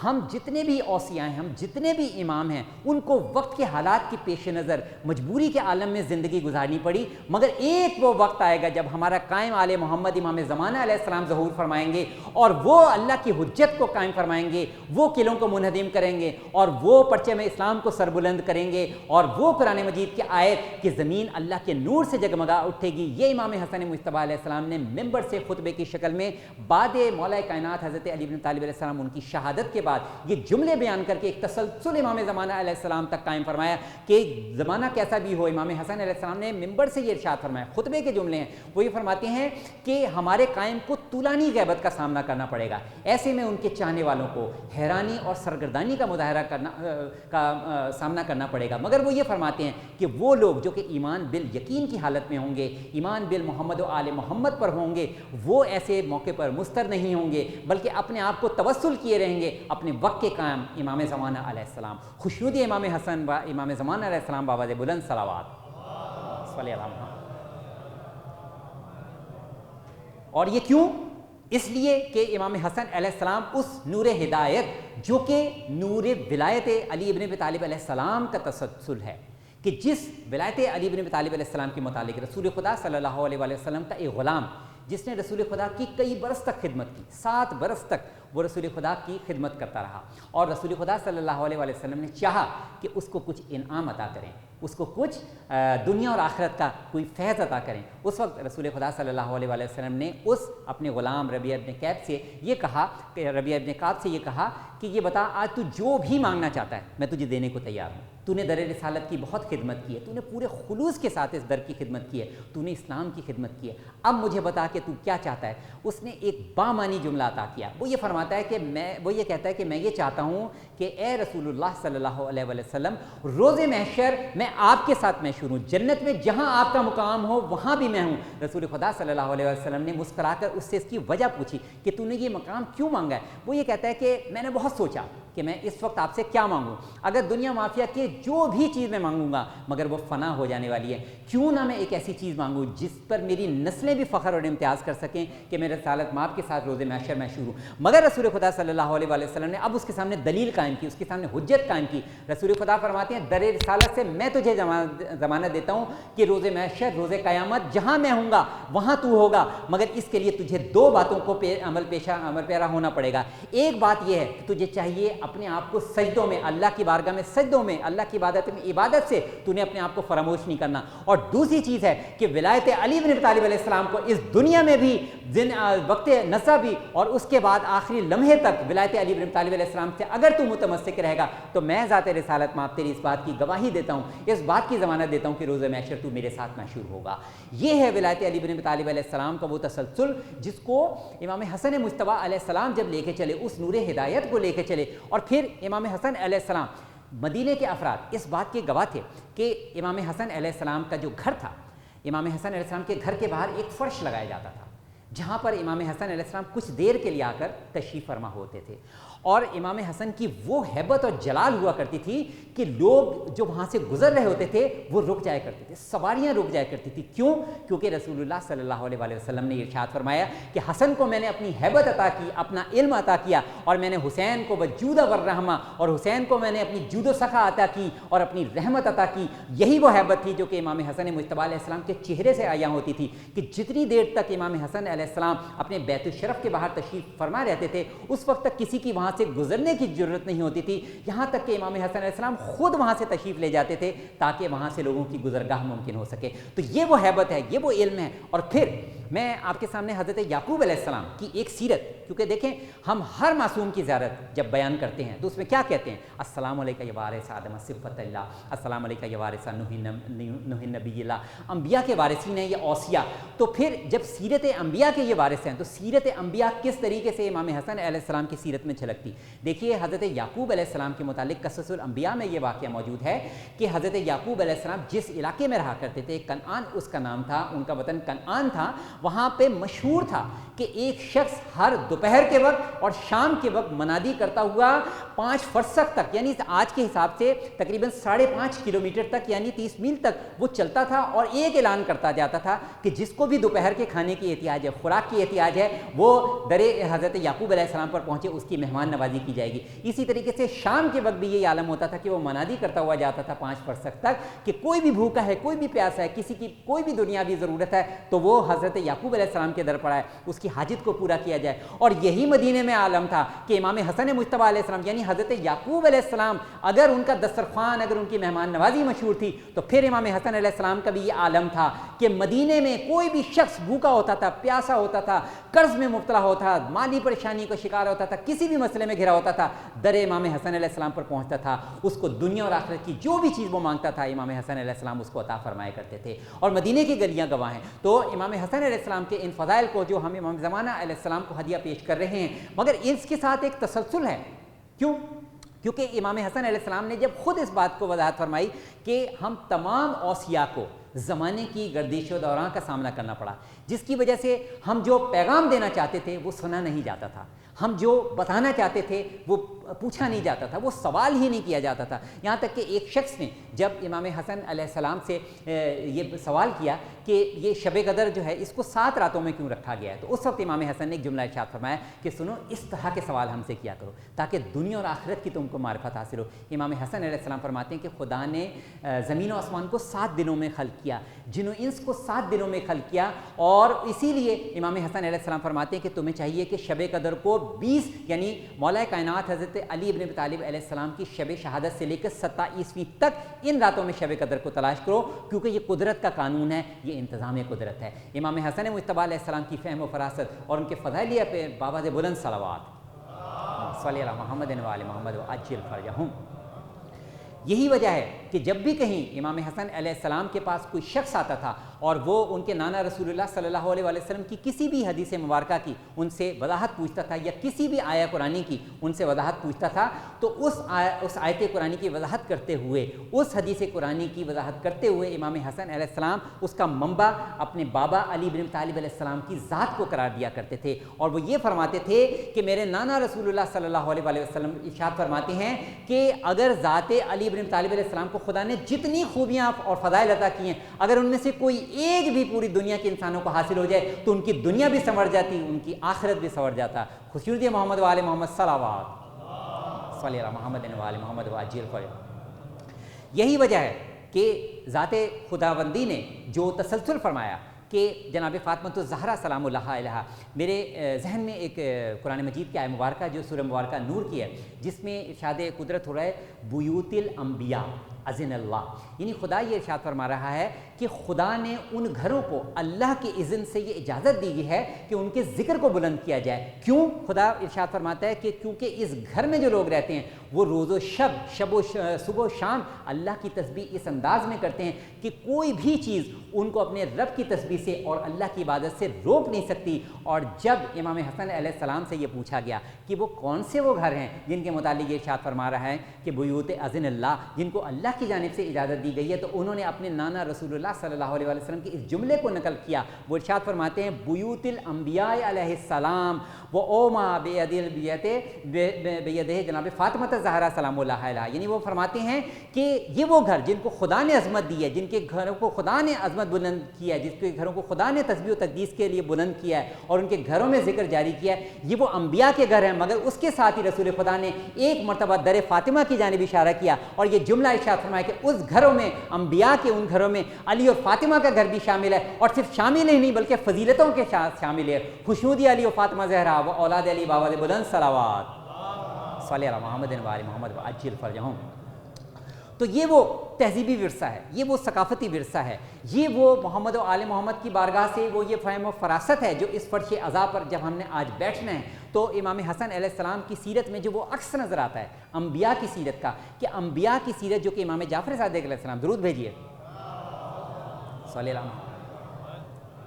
ہم جتنے بھی اوصیاء ہیں، ہم جتنے بھی امام ہیں، ان کو وقت کے حالات کی پیش نظر مجبوری کے عالم میں زندگی گزارنی پڑی، مگر ایک وہ وقت آئے گا جب ہمارا قائم آل محمد امام زمانہ علیہ السلام ظہور فرمائیں گے، اور وہ اللہ کی حجت کو قائم فرمائیں گے، وہ قلعوں کو منہدم کریں گے، اور وہ پرچم اسلام کو سربلند کریں گے، اور وہ قرآن مجید کی آیت کہ زمین اللہ کے نور سے جگمگا اٹھے گی۔ یہ امام حسن مصطفیٰ علیہ السلام نے ممبر سے خطبے کی شکل میں بعد مولا کائنات حضرت علی بن طالب علیہ السلام ان کی شہادت کے بعد یہ جملے بیان کر کے ایک تسلسل امام زمانہ علیہ السلام تک قائم فرمایا کہ زمانہ کیسا بھی ہو، امام حسن علیہ السلام نے ممبر سے یہ ارشاد فرمایا، خطبے کے جملے ہیں وہ یہ فرماتے ہیں کہ ہمارے قائم کو طولانی غیبت کا سامنا کرنا پڑے گا، ایسے میں ان کے چاہنے والوں کو حیرانی اور سرگردانی کا مظاہرہ کا سامنا کرنا پڑے گا، مگر وہ یہ فرماتے ہیں کہ وہ لوگ جو کہ ایمان بالیقین کی حالت میں ہوں گے، ایمان بالمحمد و آل محمد پر ہوں گے، وہ ایسے موقع پر مستر نہیں ہوں گے، بلکہ اپنے آپ کو توسل کیے رہیں گے اپنے وقت کے قائم امام زمانہ علیہ السلام، خوشنودی امام حسن و امام زمانہ علیہ السلام باواز بلند صلوات صلی اللہ علیہ وسلم۔ اور یہ کیوں؟ اس لیے کہ امام حسن علیہ السلام اس نور ہدایت جو کہ نور ولایت علی ابن ابی طالب علیہ السلام کا تسلسل ہے، کہ جس ولایت علی ابن ابی طالب علیہ السلام کے متعلق رسول خدا صلی اللہ علیہ وسلم کا ایک غلام جس نے رسول خدا کی کئی برس تک خدمت کی، 7 برس تک وہ رسول خدا کی خدمت کرتا رہا، اور رسول خدا صلی اللہ علیہ وسلم نے چاہا کہ اس کو کچھ انعام عطا کریں، اس کو کچھ دنیا اور آخرت کا کوئی فیض عطا کریں۔ اس وقت رسول خدا صلی اللہ علیہ وسلم نے اس اپنے غلام ربیعہ ابن کعب سے یہ کہا کہ یہ بتا آج تو جو بھی مانگنا چاہتا ہے میں تجھے دینے کو تیار ہوں۔ تو نے در رسالت کی بہت خدمت کی ہے، تو نے پورے خلوص کے ساتھ اس در کی خدمت کی ہے، تو نے اسلام کی خدمت کی ہے، اب مجھے بتا کہ تو کیا چاہتا ہے۔ اس نے ایک بامانی جملہ عطا کیا، وہ یہ فرماتا ہے کہ وہ یہ کہتا ہے کہ میں یہ چاہتا ہوں کہ اے رسول اللہ صلی اللہ علیہ وسلم، روز محشر میں آپ کے ساتھ محشور ہوں، جنت میں جہاں آپ کا مقام ہو وہاں بھی میں ہوں۔ رسول خدا صلی اللہ علیہ وسلم نے مسکرا کر اس سے اس کی وجہ پوچھی کہ تو نے یہ مقام کیوں مانگا ہے؟ وہ یہ کہتا ہے کہ میں نے بہت سوچا کہ میں اس وقت آپ سے کیا مانگوں، اگر دنیا مافیا کے جو بھی چیز میں مانگوں گا مگر وہ فنا ہو جانے والی ہے، کیوں نہ میں ایک ایسی چیز مانگوں جس پر میری نسلیں بھی فخر اور امتیاز کر سکیں کہ میں رسالت مآب کے ساتھ روز محشر محشور ہوں۔ مگر رسول خدا صلی اللہ علیہ وسلم نے اب اس کے سامنے دلیل قائم کی، اس کے سامنے حجت قائم کی۔ رسول خدا فرماتے ہیں در رسالت سے میں تجھے ضمانت دیتا ہوں کہ روز محشر، روز قیامت جہاں میں ہوں گا وہاں تو ہوگا، مگر اس کے لیے تجھے 2 باتوں کو عمل پیرا ہونا پڑے گا۔ ایک بات یہ ہے کہ تجھے چاہیے اپنے آپ کو سجدوں میں، اللہ کی بارگاہ میں سجدوں میں، اللہ کی عبادت سے تو نے اپنے آپ کو فراموش نہیں کرنا، اور دوسری چیز ہے کہ ولایت علی بن ابی طالب علیہ السلام کو اس دنیا میں بھی وقت نسا بھی اور اس کے بعد آخری لمحے تک ولایت علی بن ابی طالب علیہ السلام سے اگر تو متمسک رہے گا تو میں ذات رسالت مآب تیری اس بات کی گواہی دیتا ہوں، اس بات کی ضمانت دیتا ہوں کہ روز محشر تو میرے ساتھ محشور ہوگا۔ یہ ہے ولایت علی بن ابی طالب علیہ السلام کا وہ تسلسل جس کو امام حسن مجتبیٰ علیہ السلام جب لے کے چلے، اس نور ہدایت کو لے کے چلے، اور پھر امام حسن علیہ السلام، مدینے کے افراد اس بات کے گواہ تھے کہ امام حسن علیہ السلام کا جو گھر تھا، امام حسن علیہ السلام کے گھر کے باہر ایک فرش لگایا جاتا تھا جہاں پر امام حسن علیہ السلام کچھ دیر کے لیے آ کر تشریف فرما ہوتے تھے، اور امام حسن کی وہ ہیبت اور جلال ہوا کرتی تھی کہ لوگ جو وہاں سے گزر رہے ہوتے تھے وہ رک جایا کرتے تھے، سواریاں رک جایا کرتی تھی۔ کیوں؟ کیونکہ رسول اللہ صلی اللہ علیہ وسلم نے ارشاد فرمایا کہ حسن کو میں نے اپنی ہیبت عطا کی، اپنا علم عطا کیا، اور میں نے حسین کو بجود والرحمہ، اور حسین کو میں نے اپنی جود و سخا عطا کی اور اپنی رحمت عطا کی۔ یہی وہ ہیبت تھی جو کہ امام حسن مجتبیٰ علیہ السلام کے چہرے سے عیاں ہوتی تھی کہ جتنی دیر تک امام حسن علیہ السلام اپنے بیت الشرف کے باہر تشریف فرما رہتے تھے اس وقت تک کسی کی وہاں سے گزرنے کی ضرورت نہیں ہوتی تھی، یہاں تک کہ امام حسن علیہ السلام خود وہاں سے تشریف لے جاتے تھے تاکہ وہاں سے لوگوں کی گزرگاہ ممکن ہو سکے۔ تو یہ وہ ہیبت ہے، یہ وہ علم ہے۔ اور پھر میں آپ کے سامنے حضرت یعقوب علیہ السلام کی ایک سیرت، کیونکہ دیکھیں ہم ہر معصوم کی زیارت جب بیان کرتے ہیں تو اس میں کیا کہتے ہیں؟ السلام علیکہ یا وارث آدم صفت اللہ، السلام علیکہ یا وارث نوح نبی اللہ، انبیاء کے وارثین ہیں یہ اوصیاء۔ تو پھر جب سیرت انبیاء کے یہ وارث ہیں تو سیرت انبیاء کس طریقے سے امام حسن علیہ السلام کی سیرت میں جھلکتی؟ دیکھیے حضرت یعقوب علیہ السلام کے متعلق قصص الانبیاء میں یہ واقعہ موجود ہے کہ حضرت یعقوب علیہ السلام جس علاقے میں رہا کرتے تھے، کنعان اس کا نام تھا، ان کا وطن کنعان تھا، وہاں پہ مشہور تھا کہ ایک شخص ہر دوپہر کے وقت اور شام کے وقت منادی کرتا ہوا 5 فرسخ تک، یعنی آج کے حساب سے تقریباً 5.5 کلومیٹر تک، یعنی 30 میل تک وہ چلتا تھا اور ایک اعلان کرتا جاتا تھا کہ جس کو بھی دوپہر کے کھانے کی احتیاج ہے، خوراک کی احتیاج ہے، وہ در حضرت یعقوب علیہ السلام پر پہنچے، اس کی مہمان نوازی کی جائے گی۔ اسی طریقے سے شام کے وقت بھی یہ عالم ہوتا تھا کہ وہ منادی کرتا ہوا جاتا تھا 5 فرسخ تک کہ کوئی بھی بھوکا ہے، کوئی بھی پیاسا ہے، کسی کی کوئی بھی دنیاوی ضرورت ہے تو وہ حضرت یعقوب علیہ السلام کے در پر آئے، اس کی حاجت کو پورا کیا جائے۔ اور یہی مدینے میں عالم تھا کہ امام حسن مجتبیٰ علیہ السلام یعنی حضرت یعقوب علیہ السلام اگر ان کا دسترخوان، اگر ان کی مہمان نوازی مشہور تھی تو پھر امام حسن علیہ السلام کا بھی یہ عالم تھا کہ مدینے میں کوئی بھی شخص بھوکا ہوتا تھا، پیاسا ہوتا تھا، قرض میں مبتلا ہوتا، مالی پریشانی کا شکار ہوتا تھا، کسی بھی مسئلے میں گھرا ہوتا تھا، در امام حسن علیہ السلام پر پہنچتا تھا، اس کو دنیا اور آخرت کی جو بھی چیز وہ مانگتا تھا امام حسن علیہ السلام اس کو عطا فرمایا کرتے تھے، اور مدینے کی گلیاں گواہ ہیں۔ تو امام حسن علیہ السلام کے ان فضائل کو جو ہم امام زمانہ علیہ السلام کو ہدیہ پیش کر رہے ہیں، مگر اس کے ساتھ ایک تسلسل ہے۔ کیوں؟ کیونکہ امام حسن علیہ السلام نے جب خود اس بات کو وضاحت فرمائی کہ ہم تمام اوصیاء کو زمانے کی گردش و دوران کا سامنا کرنا پڑا، جس کی وجہ سے ہم جو پیغام دینا چاہتے تھے وہ سنا نہیں جاتا تھا، ہم جو بتانا چاہتے تھے وہ پوچھا نہیں جاتا تھا، وہ سوال ہی نہیں کیا جاتا تھا، یہاں تک کہ ایک شخص نے جب امام حسن علیہ السلام سے یہ سوال کیا کہ یہ شب قدر جو ہے اس کو 7 راتوں میں کیوں رکھا گیا ہے، تو اس وقت امام حسن نے ایک جملہ ارشاد فرمایا کہ سنو اس طرح کے سوال ہم سے کیا کرو تاکہ دنیا اور آخرت کی تم کو معرفت حاصل ہو۔ امام حسن علیہ السلام فرماتے ہیں کہ خدا نے زمین و آسمان کو 7 دنوں میں خلق کیا، جن و انس کو 7 دنوں میں خلق کیا، اور اسی لیے امام حسن علیہ السلام فرماتے ہیں کہ تمہیں چاہیے کہ شب قدر کو 20 یعنی مولا کائنات حضرت علی ابن ابی طالب علیہ السلام کی شب شہادت سے لے کر 27ویں تک ان راتوں میں شب قدر کو تلاش کرو، کیونکہ یہ قدرت کا قانون ہے، یہ انتظام قدرت ہے۔ امام حسن مجتبیٰ علیہ السلام کی فہم و فراست اور ان کے فضائلیہ پہ بابا سے بلند صلوات صلی اللہ محمد و آل محمد و عجل فرجہم۔ یہی وجہ ہے کہ جب بھی کہیں امام حسن علیہ السلام کے پاس کوئی شخص آتا تھا اور وہ ان کے نانا رسول اللہ صلی اللہ علیہ وسلم کی کسی بھی حدیث مبارکہ کی ان سے وضاحت پوچھتا تھا، یا کسی بھی آیہ قرآنی کی ان سے وضاحت پوچھتا تھا، تو اس آیت قرآنی کی وضاحت کرتے ہوئے، اس حدیث قرآنی کی وضاحت کرتے ہوئے امام حسن علیہ السلام اس کا منبع اپنے بابا علی بن طالب علیہ السلام کی ذات کو قرار دیا کرتے تھے، اور وہ یہ فرماتے تھے کہ میرے نانا رسول اللہ صلی اللہ علیہ وسلم ارشاد فرماتے ہیں کہ اگر ذات علی بن طالب علیہ السلام کو خدا نے جتنی خوبیاں اور فضائل عطا کی ہیں، اگر ان میں سے کوئی ایک بھی پوری دنیا کے انسانوں کو حاصل ہو جائے تو ان کی دنیا بھی سنور جاتی، ان کی آخرت بھی سنور جاتا۔ خوشیوردی محمد و آل محمد صلوات صلی اللہ محمد و آل محمد و عجل فرجہم۔ یہی وجہ ہے کہ ذات خداوندی نے جو تسلسل فرمایا کہ جناب فاطمۃ الزہرا سلام اللہ علیہا، میرے ذہن میں ایک قرآن مجید کی آیہ مبارکہ جو سورہ مبارکہ نور کی ہے، جس میں ارشاد قدرت ہو رہا ہے بیوت الانبیاء اذن اللہ، یعنی خدا یہ ارشاد فرما رہا ہے کہ خدا نے ان گھروں کو اللہ کے اذن سے یہ اجازت دی گئی ہے کہ ان کے ذکر کو بلند کیا جائے۔ کیوں؟ خدا ارشاد فرماتا ہے کہ کیونکہ اس گھر میں جو لوگ رہتے ہیں وہ روز و صبح و شام اللہ کی تسبیح اس انداز میں کرتے ہیں کہ کوئی بھی چیز ان کو اپنے رب کی تسبیح سے اور اللہ کی عبادت سے روک نہیں سکتی۔ اور جب امام حسن علیہ السلام سے یہ پوچھا گیا کہ وہ کون سے وہ گھر ہیں جن کے متعلق یہ ارشاد فرما رہا ہے کہ بیوت اذن اللہ، جن کو اللہ کی جانب سے اجازت دی گئی ہے، تو انہوں نے اپنے نانا رسول اللہ صلی اللہ علیہ وسلم کے اس جملے کو نقل کیا۔ وہ ارشاد فرماتے ہیں بیوت الانبیاء علیہ السلام و اوما بیدہ جناب فاطمہ الزہرا سلام اللہ علیہا، یعنی وہ فرماتے ہیں کہ یہ وہ گھر جن کو خدا نے عظمت دی ہے، جن کے گھروں کو خدا نے عظمت بلند کیا ہے، جس کے گھروں کو خدا نے تسبیح و تقدیس کے لیے بلند کیا ہے اور ان کے گھروں میں ذکر جاری کیا ہے، یہ وہ انبیاء کے گھر ہیں۔ مگر اس کے ساتھ ہی رسول خدا نے ایک مرتبہ در فاطمہ کی جانب اشارہ کیا اور یہ جملہ ارشاد فرمایا کہ اس گھروں میں، انبیاء کے ان گھروں میں علی اور فاطمہ کا گھر بھی شامل ہے، اور صرف شامل ہی نہیں بلکہ فضیلتوں کے ساتھ شامل ہے۔ خوشنودی علی و فاطمہ زہرا و اولاد علی بابا بلند صلوات صلی اللہ محمد و آل محمد و عجل فرجہم۔ تو یہ وہ تہذیبی ورثہ ہے، یہ وہ ثقافتی ورثہ ہے، یہ وہ محمد و آل محمد کی بارگاہ سے وہ یہ فہم و فراست ہے جو اس فرش عزا پر جب ہم نے آج بیٹھنا ہے تو امام حسن علیہ السلام کی سیرت میں جو وہ عکس نظر آتا ہے انبیاء کی سیرت کا، کہ انبیاء کی سیرت جو کہ امام جعفر صادق علیہ السلام، درود بھیجیے صلی اللہ علیہ وسلم،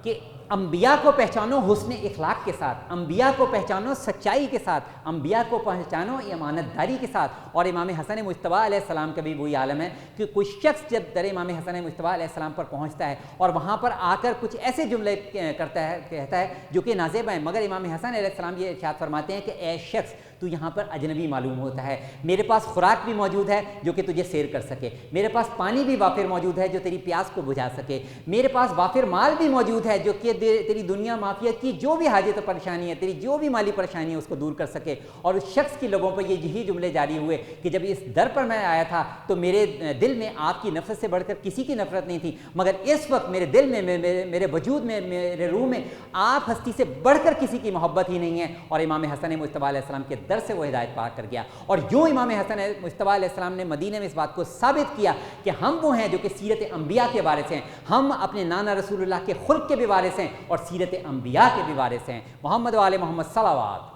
کہ انبیاء کو پہچانو حسن اخلاق کے ساتھ، انبیاء کو پہچانو سچائی کے ساتھ، انبیاء کو پہچانو امانت داری کے ساتھ۔ اور امام حسن مجتبیٰ علیہ السلام کا بھی وہی عالم ہے کہ کوئی شخص جب در امام حسن مجتبیٰ علیہ السلام پر پہنچتا ہے اور وہاں پر آ کر کچھ ایسے جملے کرتا ہے، کہتا ہے جو کہ نازیب ہیں، مگر امام حسن علیہ السلام یہ ارشاد فرماتے ہیں کہ اے شخص تو یہاں پر اجنبی معلوم ہوتا ہے، میرے پاس خوراک بھی موجود ہے جو کہ تجھے سیر کر سکے، میرے پاس پانی بھی وافر موجود ہے جو تیری پیاس کو بجھا سکے، میرے پاس وافر مال بھی موجود ہے جو کہ تیری دنیا معافیت کی جو بھی حاجت و پریشانی ہے، تیری جو بھی مالی پریشانی ہے اس کو دور کر سکے۔ اور اس شخص کی لبوں پر یہی جملے جاری ہوئے کہ جب اس در پر میں آیا تھا تو میرے دل میں آپ کی نفرت سے بڑھ کر کسی کی نفرت نہیں تھی، مگر اس وقت میرے دل میں، میرے وجود میں، میرے روح میں آپ ہستی سے بڑھ کر کسی کی محبت ہی نہیں ہے۔ اور امام حسن مجتبیٰ علیہ السلام کے در سے وہ ہدایت پا کر گیا، اور یوں امام حسن مجتبیٰ علیہ السلام نے مدینہ میں اس بات کو ثابت کیا کہ ہم وہ ہیں جو کہ سیرت انبیاء کے وارث ہیں، ہم اپنے نانا رسول اللہ کے خلق کے بھی وارث ہیں اور سیرت انبیاء کے بھی وارث ہیں۔ محمد و آل محمد صلوات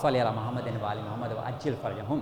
صلی اللہ محمد و آل محمد و عجل فرجہم۔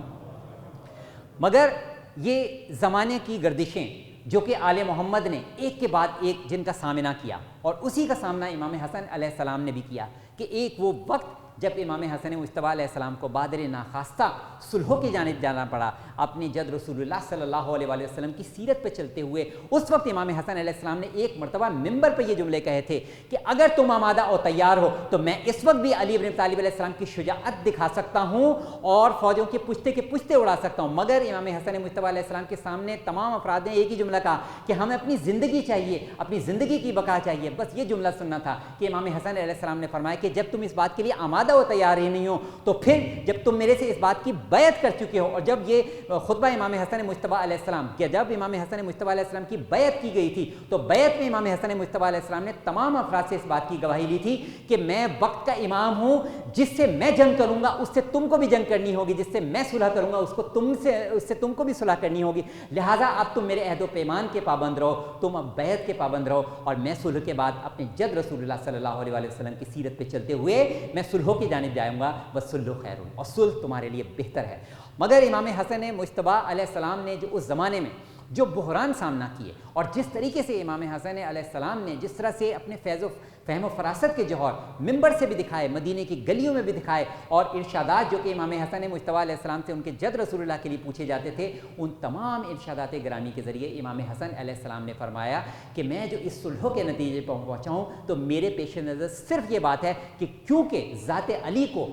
مگر یہ زمانے کی گردشیں جو کہ آل محمد نے ایک کے بعد ایک جن کا سامنا کیا، اور اسی کا سامنا امام حسن علیہ السلام نے بھی کیا کہ ایک وہ وقت جب امام حسن مجتبیٰ علیہ السلام کو بادر ناخواستہ صلحوں کی جانب جانا پڑا اپنے جد رسول اللہ صلی اللہ علیہ وآلہ وسلم کی سیرت پہ چلتے ہوئے، اس وقت امام حسن علیہ السلام نے ایک مرتبہ ممبر پہ یہ جملے کہے تھے کہ اگر تم آمادہ اور تیار ہو تو میں اس وقت بھی علی بن طالب علیہ السلام کی شجاعت دکھا سکتا ہوں اور فوجوں کے پشتے اڑا سکتا ہوں۔ مگر امام حسن مجتبیٰ علیہ السلام کے سامنے تمام افراد نے ایک ہی جملہ کہا کہ ہمیں اپنی زندگی چاہیے، اپنی زندگی کی بقا چاہیے، بس یہ جملہ سننا تھا کہ امام حسن علیہ السلام نے فرمایا کہ جب تم اس بات کے لیے آمادہ و تیار ہی نہیں ہو تو پھر جب تم میرے سے اس بات کی بیعت کر چکے ہو، اور جب یہ خطبہ امام حسن مجتبیٰ علیہ السلام کہ جب امام حسن مجتبیٰ علیہ السلام کی بیعت کی گئی تھی تو بیعت میں امام حسن مجتبیٰ علیہ السلام نے تمام افراد سے اس بات کی گواہی لی تھی کہ میں وقت کا امام ہوں، جس سے میں جنگ کروں گا اس سے تم کو بھی جنگ کرنی ہوگی، جس سے میں صلح کروں گا اس سے تم کو بھی صلح کرنی ہوگی، لہٰذا اب تم میرے عہد و پیمان کے پابند رہو، تم اب بیعت کے پابند رہو، اور میں صلح کے بعد اپنے جد رسول اللہ صلی اللہ علیہ وآلہ وسلم کی سیرت پہ چلتے ہوئے میں صلحوں کی جانب جاؤں گا، بس صلح خیر، اور صلح تمہارے لیے بہتر ہے۔ مگر امام حسن مجتبیٰ علیہ السلام نے جو اس زمانے میں جو بحران سامنا کیے اور جس طریقے سے امام حسن علیہ السلام نے جس طرح سے اپنے فہم و فراست کے جوہر ممبر سے بھی دکھائے، مدینے کی گلیوں میں بھی دکھائے، اور ارشادات جو کہ امام حسن مجتبیٰ علیہ السلام سے ان کے جد رسول اللہ کے لیے پوچھے جاتے تھے، ان تمام ارشادات گرامی کے ذریعے امام حسن علیہ السلام نے فرمایا کہ میں جو اس صلحوں کے نتیجے پر پہنچا ہوں تو میرے پیش نظر صرف یہ بات ہے کہ کیونکہ ذات علی کو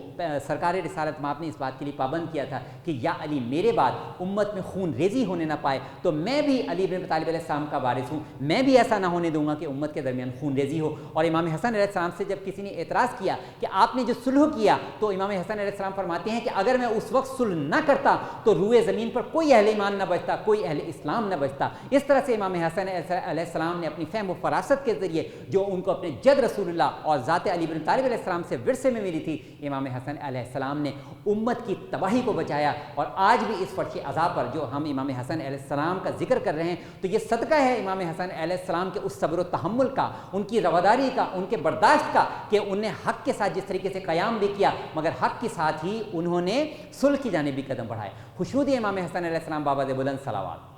سرکار رسالت مآب نے اس بات کے لیے پابند کیا تھا کہ یا علی میرے بعد امت میں خون ریزی ہونے نہ پائے، تو میں بھی علی بن طالب علیہ السلام کا وارث ہوں، میں بھی ایسا نہ ہونے دوں گا کہ امت کے درمیان خون ریزی ہو۔ اور امام حسن علیہ السلام سے جب کسی نے اعتراض کیا کہ آپ نے جو صلح کیا، تو امام حسن علیہ السلام فرماتے ہیں کہ اگر میں اس وقت صلح نہ کرتا تو روئے زمین پر کوئی اہل ایمان نہ بچتا، کوئی اہل اسلام نہ بچتا۔ اس طرح سے امام حسن علیہ السلام نے اپنی فہم و فراست کے ذریعے جو ان کو اپنے جد رسول اللہ اور ذات علی بن طالب علیہ السلام سے ورثے میں ملی تھی، امام حسن علیہ السلام نے امت کی تباہی کو بچایا۔ اور آج بھی اس فرش عذاب پر جو ہم امام حسن علیہ السلام کا ذکر کر رہے ہیں تو یہ صدقہ ہے امام حسن علیہ السلام کے اس صبر و تحمل کا، ان کی رواداری کا، ان کے برداشت کا، کہ انہوں نے حق کے ساتھ جس طریقے سے قیام بھی کیا مگر حق کے ساتھ ہی انہوں نے صلح کی جانب بھی قدم بڑھائے۔ خشنود امام حسن علیہ السلام بابا دے بلند صلوات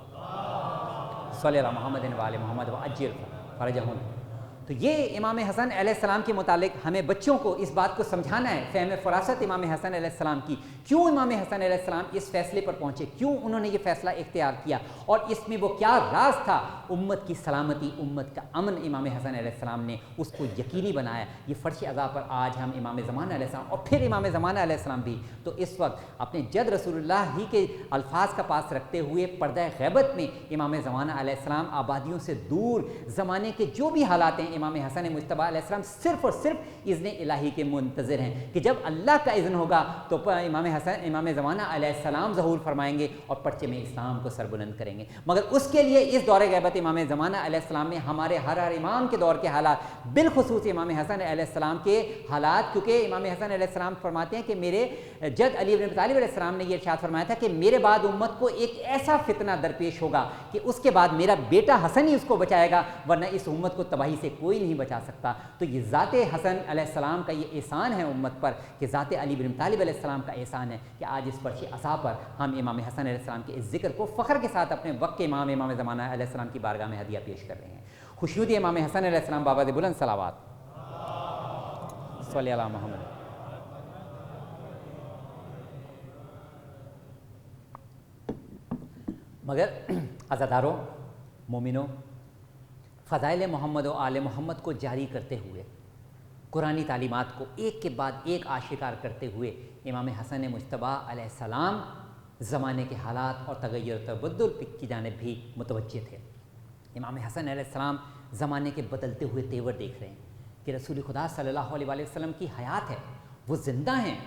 صلی اللہ محمد و آل محمد و عجل فرجہم۔ تو یہ امام حسن علیہ السلام کے متعلق ہمیں بچوں کو اس بات کو سمجھانا ہے، فہم فراست امام حسن علیہ السلام کی، کیوں امام حسن علیہ السلام اس فیصلے پر پہنچے، کیوں انہوں نے یہ فیصلہ اختیار کیا، اور اس میں وہ کیا راز تھا امت کی سلامتی، امت کا امن۔ امام حسن علیہ السلام نے اس کو یقینی بنایا۔ یہ فرش عذاب پر آج ہم امام زمانہ علیہ السلام اور پھر امام زمانہ علیہ السلام بھی تو اس وقت اپنے جد رسول اللہ ہی کے الفاظ کا پاس رکھتے ہوئے پردہ غیبت میں امام زمانہ علیہ السلام آبادیوں سے دور زمانے کے جو بھی حالات ہیں، امام حسن مجتبیٰ علیہ السلام صرف اور صرف اذن الہی کے منتظر ہیں کہ جب اللہ کا اذن ہوگا تو امام زمانہ علیہ السلام ظہور فرمائیں گے اور پرچے میں اسلام کو سربلند کریں گے۔ مگر اس کے لیے اس دور غیبت امام زمانہ علیہ السلام میں ہمارے ہر امام کے دور کے حالات، بالخصوص امام حسن علیہ السلام کے حالات، کیونکہ امام حسن علیہ السلام فرماتے ہیں کہ میرے جد علی بن طالب علیہ السلام نے یہ ارشاد فرمایا تھا کہ میرے بعد امت کو ایک ایسا فتنہ درپیش ہوگا کہ اس کے بعد میرا بیٹا حسن ہی اس کو بچائے گا، ورنہ اس امت کو تباہی سے کوئی نہیں بچا سکتا۔ تو یہ ذات حسن علیہ السلام کا یہ احسان ہے امت پر، کہ ذات علی بن طالب علیہ السلام کا احسان ہے کہ آج اس فرش عصا پر ہم امام حسن علیہ السلام کے اس ذکر کو فخر کے ساتھ اپنے وقت کے امام زمانہ علیہ السلام کی بارگاہ میں ہدیہ پیش کر رہے ہیں۔ خشنود امام حسن علیہ السلام بابا دے بلند صلوات صلی اللہ محمد۔ مگر عزاداروں، مومنوں، فضائل محمد و آل محمد کو جاری کرتے ہوئے، قرآنی تعلیمات کو ایک کے بعد ایک آشکار کرتے ہوئے امام حسن مجتبیٰ علیہ السلام زمانے کے حالات اور تغیر و تبدل کی جانب بھی متوجہ تھے۔ امام حسن علیہ السلام زمانے کے بدلتے ہوئے تیور دیکھ رہے ہیں کہ رسول خدا صلی اللہ علیہ وآلہ وسلم کی حیات ہے، وہ زندہ ہیں،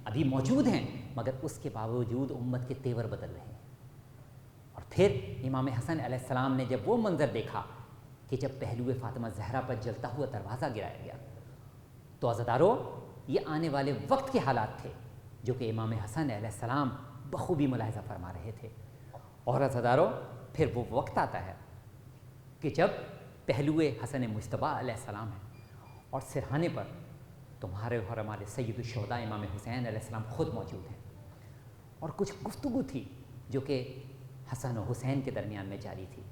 ابھی موجود ہیں، مگر اس کے باوجود امت کے تیور بدل رہے ہیں۔ اور پھر امام حسن علیہ السلام نے جب وہ منظر دیکھا کہ جب پہلو فاطمہ زہرا پر جلتا ہوا دروازہ گرایا گیا، تو عزاداروں یہ آنے والے وقت کے حالات تھے جو کہ امام حسن علیہ السلام بخوبی ملاحظہ فرما رہے تھے۔ اور عزاداروں پھر وہ وقت آتا ہے کہ جب پہلو حسن مجتبیٰ علیہ السلام ہے اور سرہانے پر تمہارے اور ہمارے سید الشہداء امام حسین علیہ السلام خود موجود ہیں، اور کچھ گفتگو تھی جو کہ حسن و حسین کے درمیان میں جاری تھی۔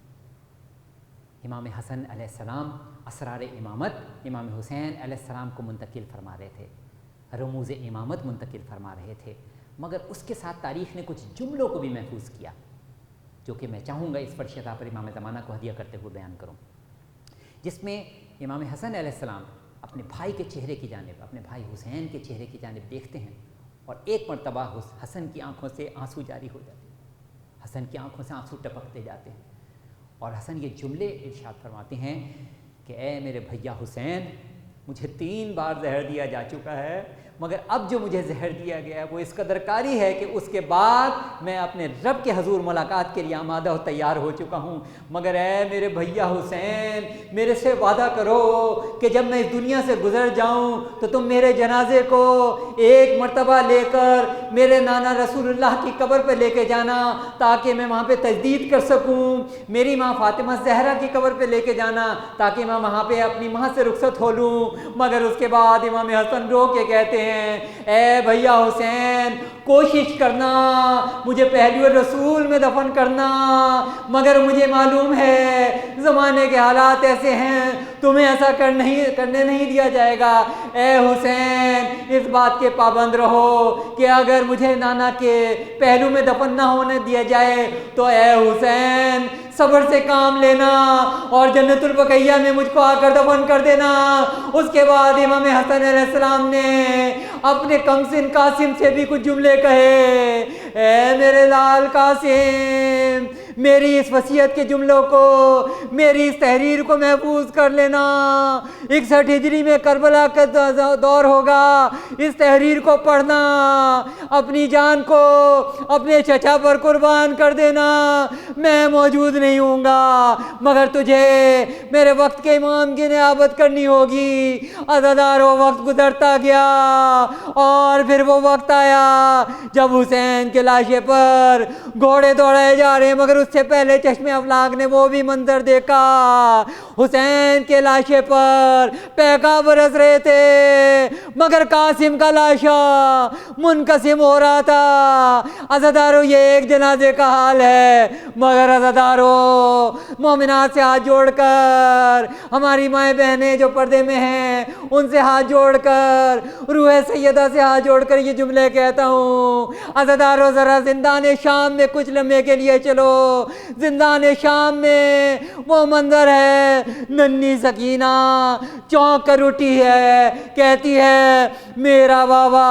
امام حسن علیہ السلام اسرار امامت امام حسین علیہ السلام کو منتقل فرما رہے تھے، رموز امامت منتقل فرما رہے تھے، مگر اس کے ساتھ تاریخ نے کچھ جملوں کو بھی محفوظ کیا جو کہ میں چاہوں گا اس فرشتہ پر امام زمانہ کو ہدیہ کرتے ہوئے بیان کروں، جس میں امام حسن علیہ السلام اپنے بھائی کے چہرے کی جانب، اپنے بھائی حسین کے چہرے کی جانب دیکھتے ہیں اور ایک مرتبہ حسن کی آنکھوں سے آنسو جاری ہو جاتے ہیں، حسن کی آنکھوں سے آنسو ٹپکتے جاتے ہیں اور حسن یہ جملے ارشاد فرماتے ہیں کہ اے میرے بھیا حسین، مجھے 3 بار زہر دیا جا چکا ہے، مگر اب جو مجھے زہر دیا گیا ہے وہ اس قدر کاری ہے کہ اس کے بعد میں اپنے رب کے حضور ملاقات کے لیے آمادہ و تیار ہو چکا ہوں، مگر اے میرے بھیا حسین، میرے سے وعدہ کرو کہ جب میں اس دنیا سے گزر جاؤں تو تم میرے جنازے کو ایک مرتبہ لے کر میرے نانا رسول اللہ کی قبر پہ لے کے جانا تاکہ میں وہاں پہ تجدید کر سکوں، میری ماں فاطمہ زہرا کی قبر پہ لے کے جانا تاکہ میں وہاں پہ اپنی ماں سے رخصت ہو لوں۔ مگر اس کے بعد امام حسن رو کے کہتے ہیں اے بھیا حسین، کوشش کرنا مجھے پہلو رسول میں دفن کرنا، مگر مجھے معلوم ہے زمانے کے حالات ایسے ہیں، تمہیں ایسا کرنے نہیں دیا جائے گا۔ اے حسین، اس بات کے پابند رہو کہ اگر مجھے نانا کے پہلو میں دفن نہ ہونے دیا جائے تو اے حسین صبر سے کام لینا اور جنت البقیہ میں مجھ کو آ کر دفن کر دینا۔ اس کے بعد امام حسن علیہ السلام نے اپنے کمسن قاسم سے بھی کچھ جملے کہے، اے میرے لال قاسم، میری اس وصیت کے جملوں کو، میری اس تحریر کو محفوظ کر لینا۔ 61 ہجری میں کربلا کا دور ہوگا، اس تحریر کو پڑھنا، اپنی جان کو اپنے چچا پر قربان کر دینا۔ میں موجود نہیں ہوں گا مگر تجھے میرے وقت کے امام کی نیابت کرنی ہوگی۔ عزادارو، وقت گزرتا گیا اور پھر وہ وقت آیا جب حسین کے لاشے پر گھوڑے دوڑائے جا رہے ہیں، مگر اس سے پہلے چشم افلاک نے وہ بھی منظر دیکھا، حسین کے لاشے پر پیکا برس رہے تھے مگر قاسم کا لاشا منقسم ہو رہا تھا۔ عزادارو، یہ ایک جنازے کا حال ہے، مگر عزادارو مومنات سے ہاتھ جوڑ کر، ہماری مائیں بہنیں جو پردے میں ہیں ان سے ہاتھ جوڑ کر، روح سیدہ سے ہاتھ جوڑ کر یہ جملے کہتا ہوں، عزادارو ذرا زندان شام میں کچھ لمحے کے لیے چلو۔ زندان شام میں وہ منظر ہے، ننھی سکینہ چونک کر اٹھی ہے، کہتی ہے میرا بابا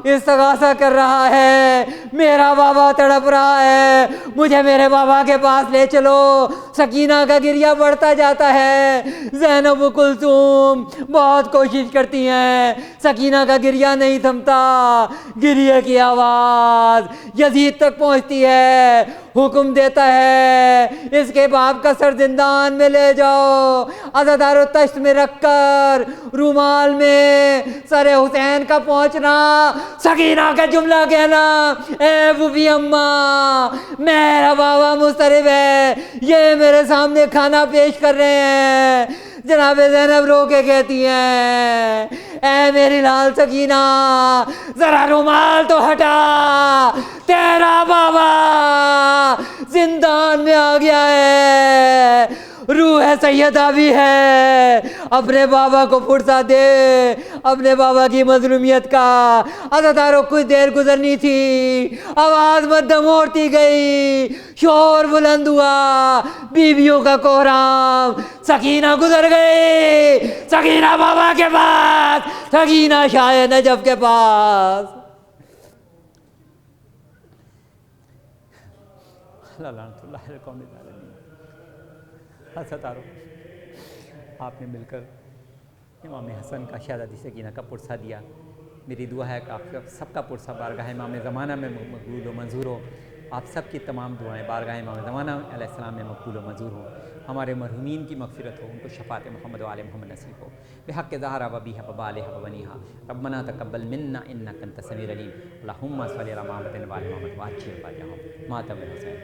استغاثہ کر رہا ہے، میرا بابا تڑپ رہا ہے، مجھے میرے بابا کے پاس لے چلو۔ سکینہ کا گریہ بڑھتا جاتا ہے، زینب و کلثوم بہت کوشش کرتی ہیں، سکینہ کا گریہ نہیں تھمتا، گریہ کی آواز یزید تک پہنچتی ہے، حکم دیتا ہے اس کے باپ کا سر زندان میں لے جاؤ۔ عزادارو تشت میں رکھ کر رومال میں سر حسین کا پہنچنا، سکینہ کا جملہ کہنا، اے بوبی اماں، میرا بابا مضطرب ہے، یہ میرے سامنے کھانا پیش کر رہے ہیں۔ جناب زینب رو کے کہتی ہیں اے میری لال سکینہ، ذرا رومال تو ہٹا، تیرا بابا زندان میں آ گیا ہے، روح سیدہ بھی ہے، اپنے بابا کو فرصت دے اپنے بابا کی مظلومیت کا۔ عزادارو، کچھ دیر گزرنی تھی، آواز مدھم ہوتی گئی، شور بلند ہوا، بیویوں کا کوہرام، سکینہ گزر گئی، سکینہ بابا کے پاس، سکینہ شاہ نجف کے پاس۔ لعنت اللہ علی القوم الظالمین۔ عزادارو، آپ نے مل کر امام حسن کا شہزادی سکینہ کا پرسہ دیا، میری دعا ہے کہ آپ سب کا پرسہ بارگاہ امام زمانہ میں مقبول و منظور ہو، آپ سب کی تمام دعائیں بارگاہ امام زمانہ علیہ السلام میں مقبول و منظور ہوں، ہمارے مرحومین کی مغفرت ہو، ان کو شفاعت محمد و آل محمد نصیب ہو، بحق زہرا و بیہا و بالہا و بنیہا، ربنا تقبل منا انک انت السمیع العلیم، اللہم صلی علی محمد و آل محمد وعجل فرجہم، ماتم الحسین۔